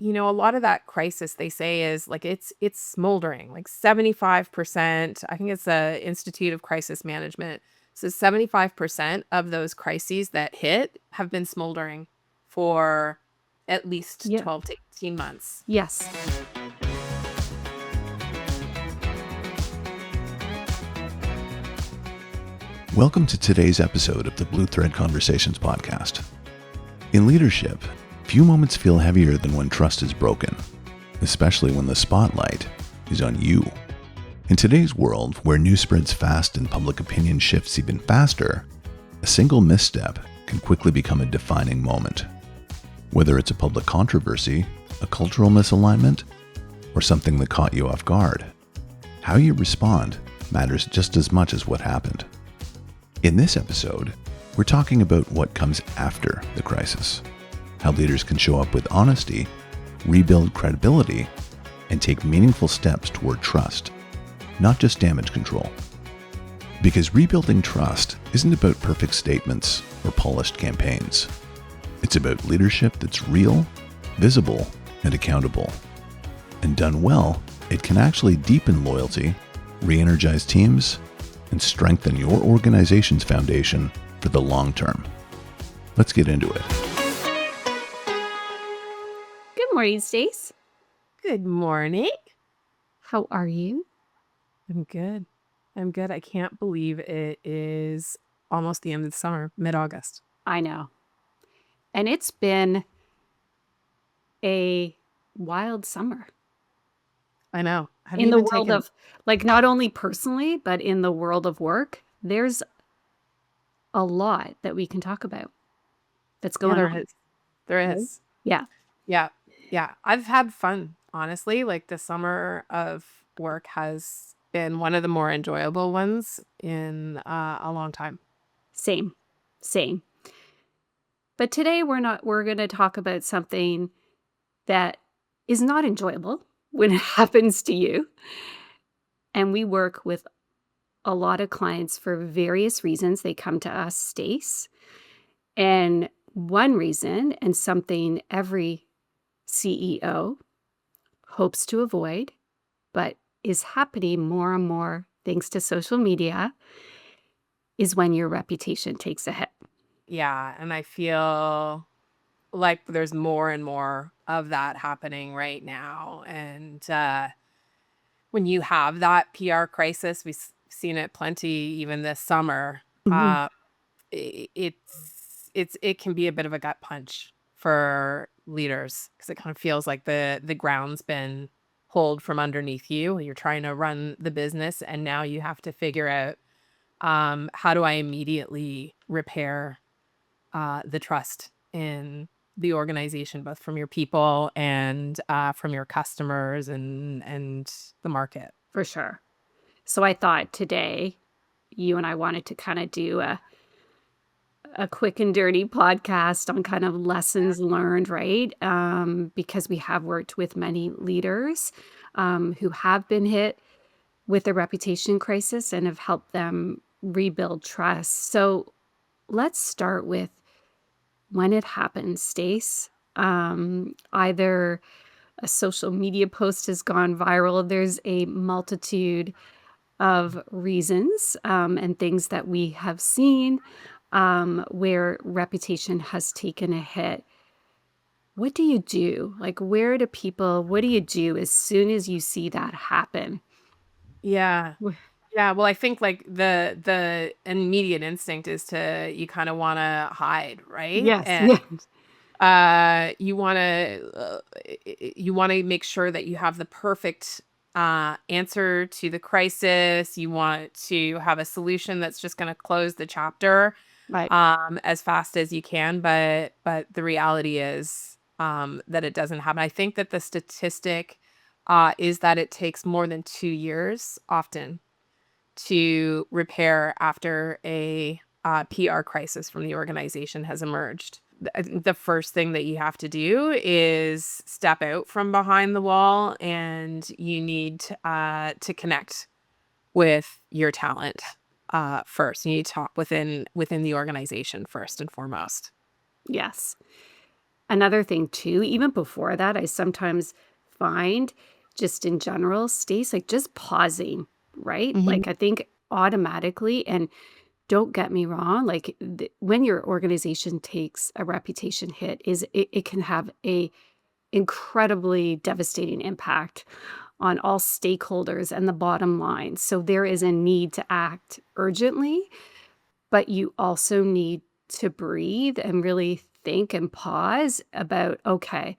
a lot of that crisis they say is like it's smoldering, like 75%. I think it's the Institute of Crisis Management. So 75% of those crises that hit have been smoldering for at least Yeah. 12 to 18 months. Yes. Welcome to today's episode of the Blu Thread Conversations podcast. In leadership, few moments feel heavier than when trust is broken, especially when the spotlight is on you. In today's world, where news spreads fast and public opinion shifts even faster, a single misstep can quickly become a defining moment. Whether it's a public controversy, a cultural misalignment, or something that caught you off guard, how you respond matters just as much as what happened. In this episode, we're talking about what comes after the crisis, how leaders can show up with honesty, rebuild credibility, and take meaningful steps toward trust, not just damage control. Because rebuilding trust isn't about perfect statements or polished campaigns. It's about leadership that's real, visible, and accountable. And done well, it can actually deepen loyalty, re-energize teams, and strengthen your organization's foundation for the long term. Let's get into it. Good morning, Stace. Good morning. How are you? I'm good. I can't believe it is almost the end of the summer, mid-August. I know. And it's been a wild summer. I know. In the world of, like, not only personally, but in the world of work, there's a lot that we can talk about that's going on. There is. Yeah. Yeah. I've had fun, honestly. Like, the summer of work has been one of the more enjoyable ones in a long time. Same. But today we're going to talk about something that is not enjoyable when it happens to you. And we work with a lot of clients for various reasons. They come to us, Stace. And one reason, and something every CEO hopes to avoid, but is happening more and more thanks to social media, is when your reputation takes a hit. Yeah, and I feel like there's more and more of that happening right now. And when you have that PR crisis, we've seen it plenty even this summer. It can be a bit of a gut punch for leaders because it kind of feels like the ground's been pulled from underneath you. You're trying to run the business, and now you have to figure out how do I immediately repair the trust in the organization, both from your people and from your customers and the market. For sure. So I thought today you and I wanted to kind of do a quick and dirty podcast on kind of lessons learned, right? Because we have worked with many leaders who have been hit with a reputation crisis and have helped them rebuild trust. So let's start with when it happens, Stace. Either a social media post has gone viral. There's a multitude of reasons and things that we have seen where reputation has taken a hit. What do you do? Like, what do you do as soon as you see that happen? Yeah. Yeah, well, I think like the immediate instinct is you kind of want to hide, right? Yes. And you want to make sure that you have the perfect answer to the crisis. You want to have a solution that's just going to close the chapter Right. as fast as you can, but the reality is that it doesn't happen. I think that the statistic is that it takes more than 2 years often to repair after a PR crisis from the organization has emerged. I think the first thing that you have to do is step out from behind the wall, and you need to connect with your talent first. You need to talk within the organization first and foremost. Yes. Another thing too, even before that, I sometimes find just in general, Stace, like just pausing, right? Mhm. Like I think automatically, and don't get me wrong, like when your organization takes a reputation hit, it can have a incredibly devastating impact on all stakeholders and the bottom line. So there is a need to act urgently, but you also need to breathe and really think and pause about, okay,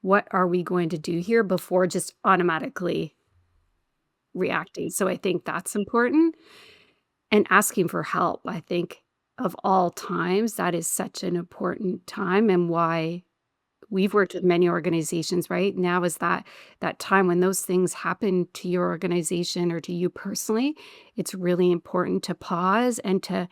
what are we going to do here before just automatically reacting? So I think that's important. And asking for help, I think of all times, that is such an important time and why we've worked with many organizations, right? Now is that time when those things happen to your organization or to you personally, it's really important to pause and to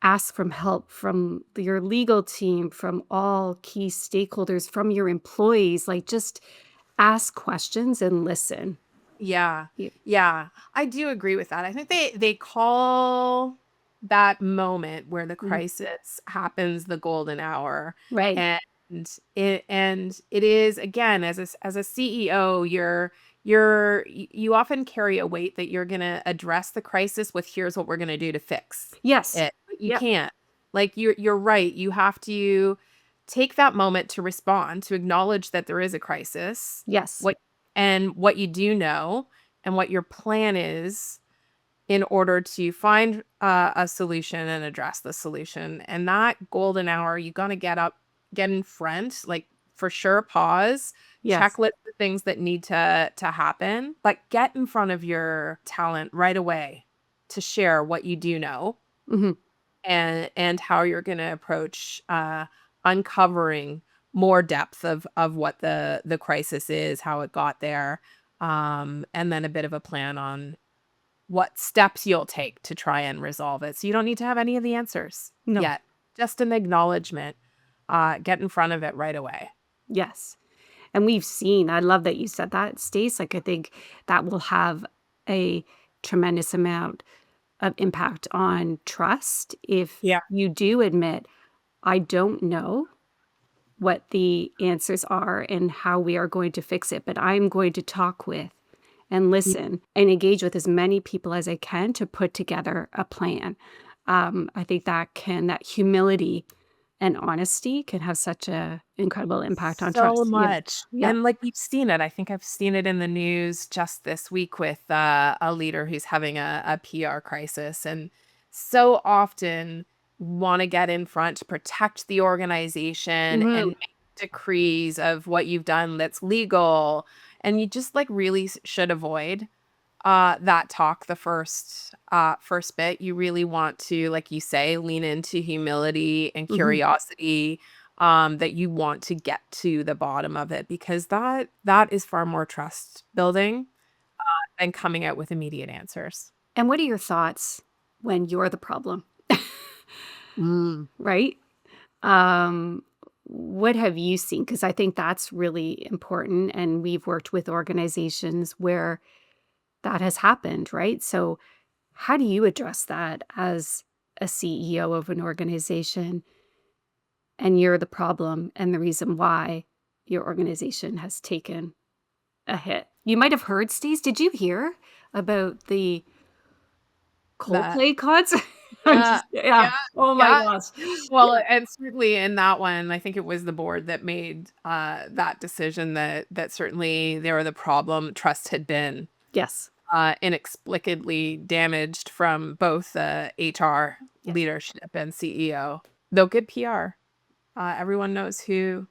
ask from help from your legal team, from all key stakeholders, from your employees, like just ask questions and listen. Yeah. Y Yeah. I do agree with that. I think they call that moment where the Mhm. crisis happens the golden hour. Right. And it is, again, as a CEO, you often carry a weight that you're going to address the crisis with, here's what we're going to do to fix Yes. it. But you Yep. can't. Like, you're right. You have to take that moment to respond, to acknowledge that there is a crisis, Yes. what and what you do know, and what your plan is in order to find a solution and address the solution. And that golden hour, you got to get up, get in front, like, for sure, pause, Yes. checklist the things that need to happen, but get in front of your talent right away to share what you do know, Mhm. and how you're going to approach uncovering more depth of what the crisis is, how it got there, and then a bit of a plan on what steps you'll take to try and resolve it. So you don't need to have any of the answers No. yet. Just an acknowledgement. Get in front of it right away. Yes. And we've seen, I love that you said that, Stace. Like, I think that will have a tremendous amount of impact on trust if Yeah. you do admit, I don't know what the answers are and how we are going to fix it, but I'm going to talk with and Y- listen and engage with as many people as I can to put together a plan. I think that humility and honesty can have such a incredible impact on So trust. Yeah. much. Yeah. And, like, you've seen it. I think I've seen it in the news just this week with a leader who's having a PR crisis. And so often want to get in front to protect the organization and Mhm. make decrees of what you've done that's legal. And you just, like, really should avoid that talk the first bit. You really want to, like you say, lean into humility and Mhm. curiosity, that you want to get to the bottom of it, because that is far more trust building than coming out with immediate answers. And what are your thoughts when you're the problem? Mm. Right? Um, what have you seen? Because I think that's really important, and we've worked with organizations where that has happened, right? So, how do you address that as a CEO of an organization, and you're the problem and the reason why your organization has taken a hit? You might have heard, Steve. Did you hear about the That Coldplay concert? I'm uh just yeah. yeah, Oh my yeah. gosh. Well, and certainly in that one, I think it was the board that made that decision, that certainly they were the problem. Trust had been Yes. inexplicably damaged from both HR Yes. leadership and CEO. Though good PR, everyone knows who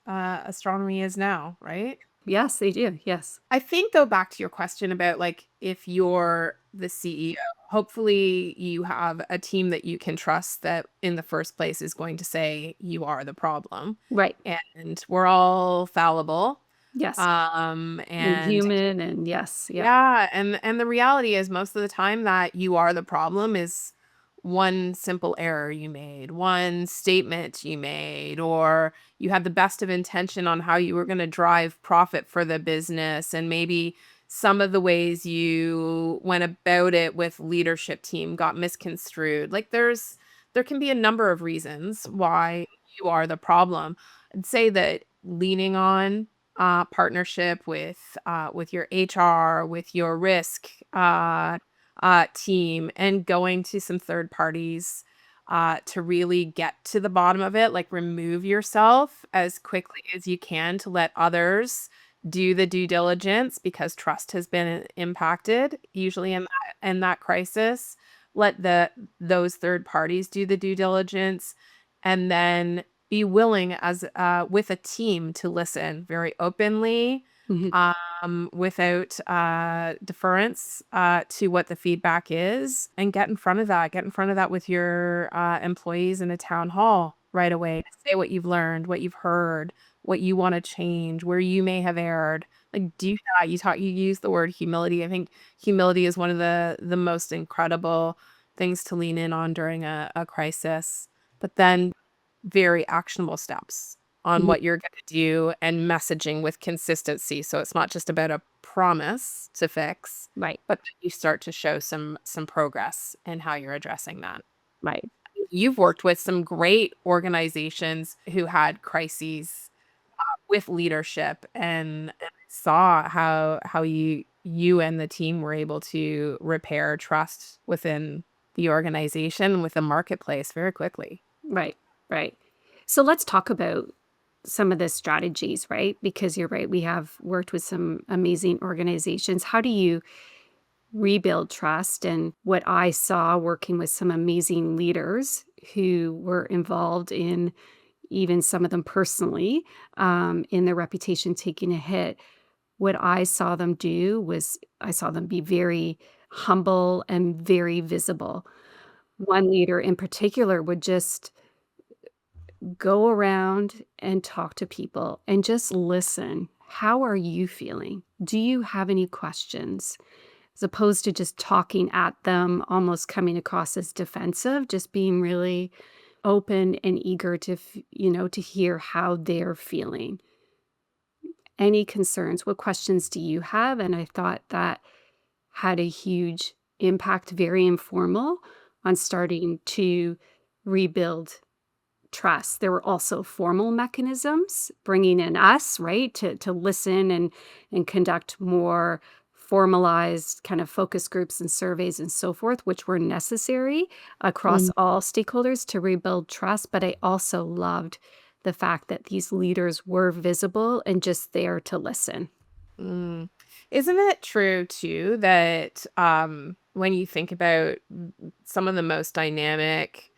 astronomy is now, right? Yes, they do. Yes. I think, though, back to your question about, like, if you're the CEO, hopefully you have a team that you can trust, that in the first place is going to say you are the problem, Right. and we're all fallible. Yes. And And human and yes. Yep. yeah, and the reality is, most of the time, that you are the problem is one simple error you made, one statement you made, or you had the best of intention on how you were going to drive profit for the business, and maybe some of the ways you went about it with leadership team got misconstrued. Like, there can be a number of reasons why you are the problem. I'd say that leaning on partnership with your HR, with your risk team, and going to some third parties to really get to the bottom of it. Like remove yourself as quickly as you can to let others do the due diligence because trust has been impacted usually in that crisis. Let those third parties do the due diligence and then be willing as with a team to listen very openly, Mhm. without deference to what the feedback is, and get in front of that. Get in front of that with your employees in a town hall right away. Say what you've learned, what you've heard, what you want to change, where you may have erred. Like do that. You use the word humility. I think humility is one of the most incredible things to lean in on during a crisis. But then very actionable steps on Mhm. what you're gonna do and messaging with consistency, so it's not just about a promise to fix, Right, but that you start to show some progress in how you're addressing that. right. You've worked with some great organizations who had crises with leadership and saw how you and the team were able to repair trust within the organization, with the marketplace very quickly. Right, right. So let's talk about some of the strategies, right? Because you're right, we have worked with some amazing organizations. How do you rebuild trust? And what I saw working with some amazing leaders who were involved in even some of them personally, in their reputation taking a hit. What I saw them do was I saw them be very humble and very visible. One leader in particular would just go around and talk to people and just listen. How are you feeling? Do you have any questions? As opposed to just talking at them, almost coming across as defensive, just being really open and eager to, to hear how they're feeling. Any concerns? What questions do you have? And I thought that had a huge impact, very informal, on starting to rebuild trust. There were also formal mechanisms, bringing in us, right, to listen and conduct more formalized kind of focus groups and surveys and so forth, which were necessary across all stakeholders to rebuild trust. But I also loved the fact that these leaders were visible and just there to listen. Mm. Isn't it true too that when you think about some of the most dynamic,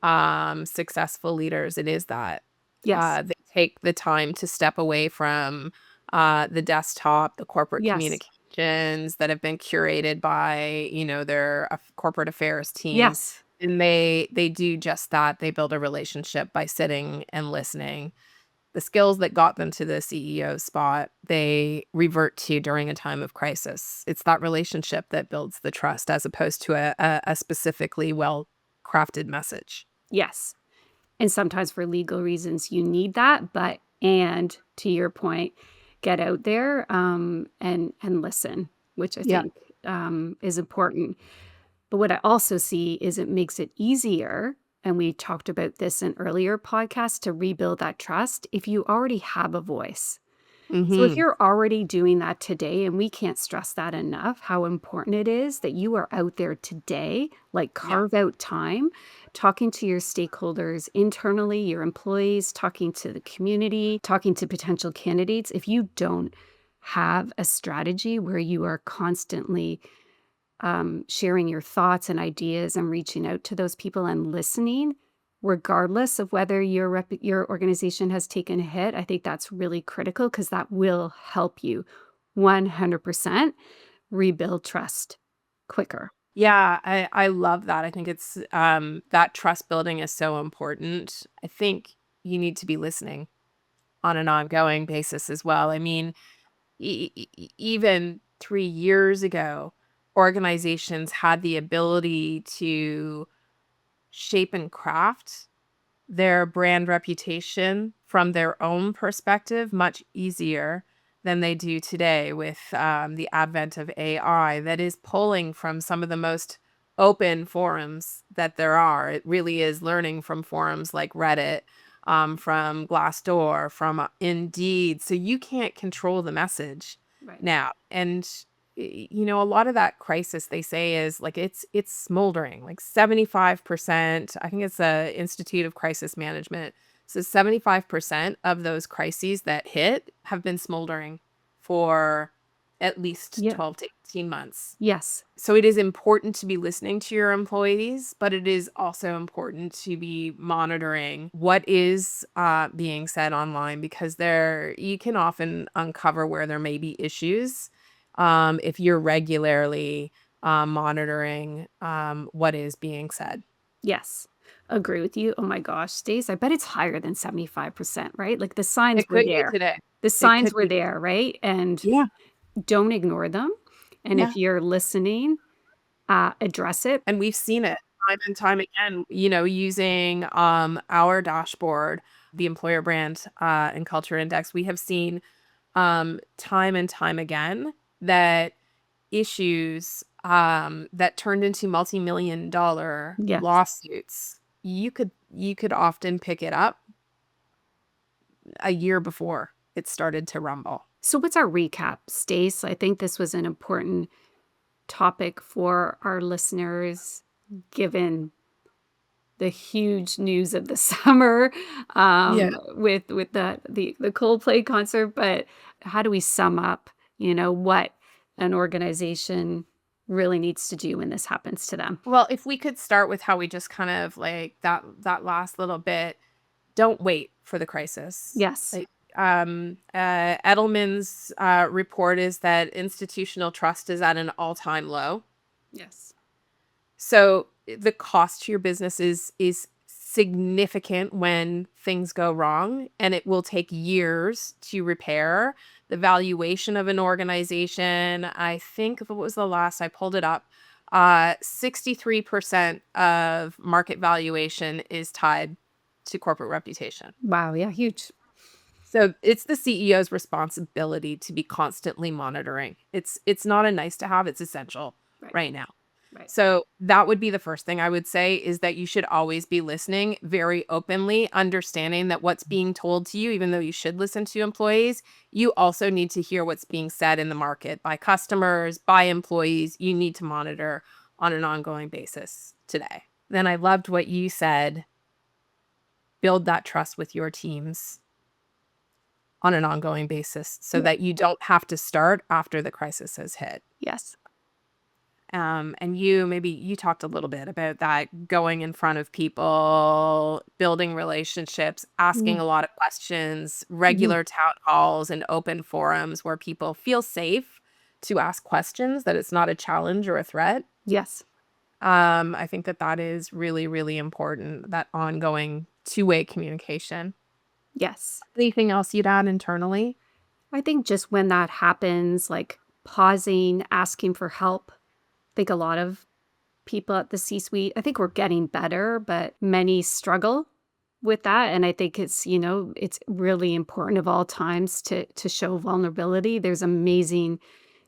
successful leaders, it is that Yes. they take the time to step away from the desktop, the corporate Yes. communications that have been curated by their corporate affairs team, Yes. and they do just that. They build a relationship by sitting and listening. The skills that got them to the CEO spot, they revert to during a time of crisis. It's that relationship that builds the trust as opposed to a specifically well-crafted message. Yes. And sometimes for legal reasons, you need that, but and to your point, get out there, and listen, which I Yeah. think, is important. But what I also see is it makes it easier, and we talked about this in earlier podcasts, to rebuild that trust if you already have a voice. So if Mhm. you're already doing that today, and we can't stress that enough, how important it is that you are out there today, like Yeah. carve out time, talking to your stakeholders internally, your employees, talking to the community, talking to potential candidates. If you don't have a strategy where you are constantly sharing your thoughts and ideas and reaching out to those people and listening, regardless of whether your organization has taken a hit. I think that's really critical because that will help you 100% rebuild trust quicker. Yeah, I love that. I think it's that trust building is so important. I think you need to be listening on an ongoing basis as well. I mean, even 3 years ago, organizations had the ability to shape and craft their brand reputation from their own perspective much easier than they do today with the advent of AI that is pulling from some of the most open forums that there are. It really is learning from forums like Reddit, from Glassdoor, from Indeed. So you can't control the message Right. now. And a lot of that crisis they say is like it's smoldering, like 75%. I think it's the Institute of Crisis Management. So 75% of those crises that hit have been smoldering for at least Yeah. 12 to 18 months. Yes. So it is important to be listening to your employees, but it is also important to be monitoring what is being said online, because you can often uncover where there may be issues if you're regularly monitoring what is being said. Yes. Agree with you. Oh my gosh, Stace, I bet it's higher than 75%, right? Like the signs It were could be there. today. The It signs could were be. there, right? And Yeah. don't ignore them. And Yeah. if you're listening, address it. And we've seen it time and time again, using our dashboard, the Employer Brand and Culture Index. We have seen time and time again that issues that turned into multi-million-dollar Yes. lawsuits, you could often pick it up a year before it started to rumble. So what's our recap, Stace? I think this was an important topic for our listeners, given the huge news of the summer, Yeah. with the Coldplay concert. But how do we sum up, what an organization really needs to do when this happens to them? Well, if we could start with how we just kind of like that last little bit, don't wait for the crisis. Yes. Like, Edelman's report is that institutional trust is at an all-time low. Yes. So the cost to your business is significant when things go wrong, and it will take years to repair. The valuation of an organization, I think, what was the last I pulled it up, 63% of market valuation is tied to corporate reputation. Wow. Yeah. Huge. So it's the CEO's responsibility to be constantly monitoring. It's not a nice to have, it's essential Right. right now. Right. So that would be the first thing I would say, is that you should always be listening very openly, understanding that what's being told to you, even though you should listen to employees, you also need to hear what's being said in the market by customers, by employees. You need to monitor on an ongoing basis today. Then I loved what you said, build that trust with your teams on an ongoing basis so Yeah. that you don't have to start after the crisis has hit. Yes. And you talked a little bit about that, going in front of people, building relationships, asking a lot of questions, Mhm. regular town halls and open forums where people feel safe to ask questions, that it's not a challenge or a threat. Yes. I think that is really, really important, that ongoing two-way communication. Yes. Anything else you'd add internally? I think just when that happens, like pausing, asking for help. I think a lot of people at the C-suite, I think we're getting better, but many struggle with that. And I think it's really important of all times to show vulnerability. There's amazing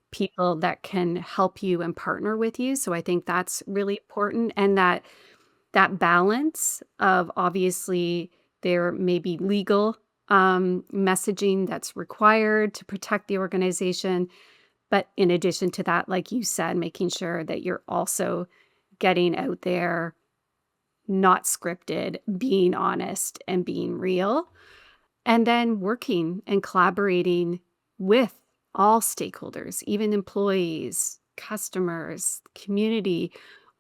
people that can help you and partner with you. So I think that's really important. And that balance of, obviously, there may be legal messaging that's required to protect the organization. But in addition to that, like you said, making sure that you're also getting out there, not scripted, being honest and being real, and then working and collaborating with all stakeholders, even employees, customers, community,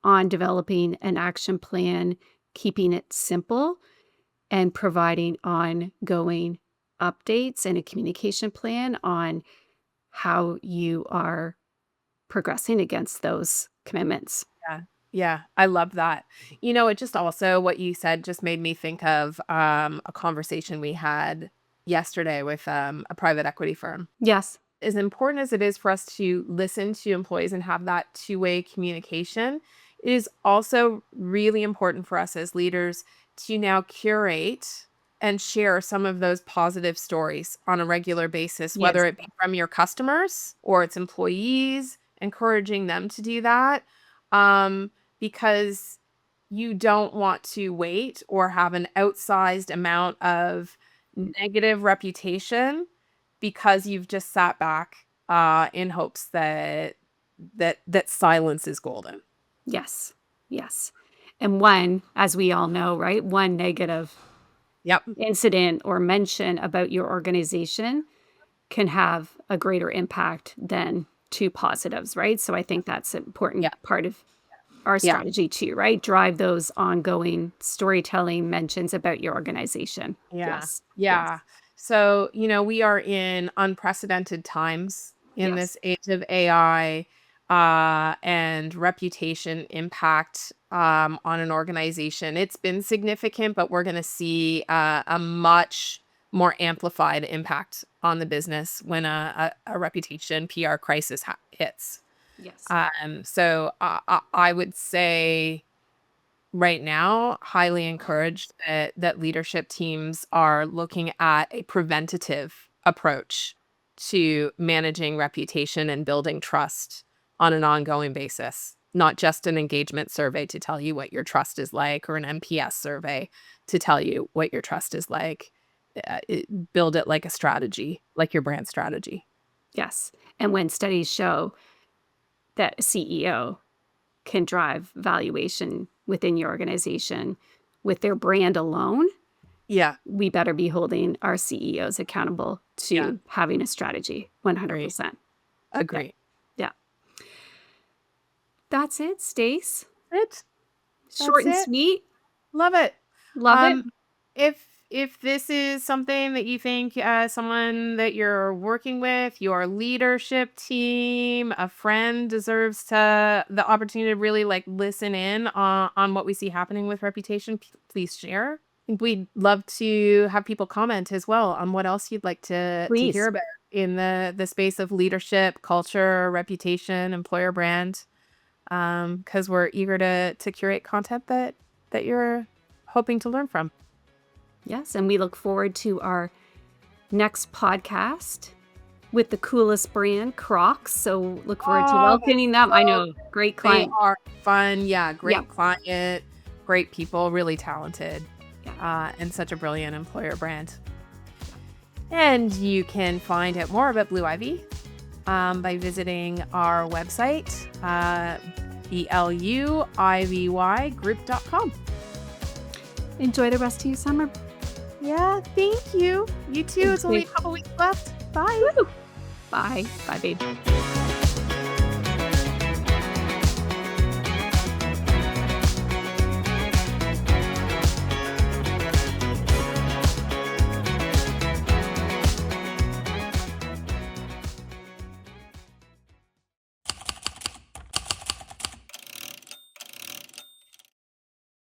on developing an action plan, keeping it simple, and providing ongoing updates and a communication plan on how you are progressing against those commitments. Yeah. Yeah, I love that. It just also, what you said just made me think of a conversation we had yesterday with a private equity firm. Yes. As important as it is for us to listen to employees and have that two-way communication, it is also really important for us as leaders to now curate and share some of those positive stories on a regular basis, Yes. whether it be from your customers or its employees, encouraging them to do that. Because you don't want to wait or have an outsized amount of negative reputation because you've just sat back in hopes that silence is golden. Yes. Yes. And one, as we all know, right? One negative Yep. incident or mention about your organization can have a greater impact than two positives, right? So I think that's an important Yeah. part of our Yeah. strategy too, right? Drive those ongoing storytelling mentions about your organization. Yeah. Yes. Yeah. Yes. So, we are in unprecedented times in Yes. this age of AI and reputation impact on an organization. It's been significant, but we're going to see a much more amplified impact on the business when a reputation PR crisis hits. Yes. So I would say right now, highly encouraged that leadership teams are looking at a preventative approach to managing reputation and building trust on an ongoing basis, not just an engagement survey to tell you what your trust is like or an NPS survey to tell you what your trust is like. Build it like a strategy, like your brand strategy. Yes. And when studies show that a CEO can drive valuation within your organization with their brand alone, Yeah, we better be holding our CEOs accountable yeah, to having a strategy agree, 100%. Yeah. agree. Yeah. That's it, Stace. It. Short That's and it. sweet. Love it. Love it. Um, if this is something that you think someone that you're working with, your leadership team, a friend deserves the opportunity to really like listen in on what we see happening with reputation, please share. I think we'd love to have people comment as well on what else you'd like to hear Please. about in the space of leadership, culture, reputation, employer brand. Because we're eager to curate content that you're hoping to learn from. Yes. And we look forward to our next podcast with the coolest brand, Crocs. So look forward to Oh, welcoming them. I so know. Great they client. are fun. Yeah, Yeah. great client, great people, really talented, Yeah. and such a brilliant employer brand. And you can find out more about Blu Ivy by visiting our website, BluIvyGroup.com. Enjoy the rest of your summer. Yeah, thank you. You too. Thank It's only you. a couple weeks left. Bye. Bye. Bye, babe.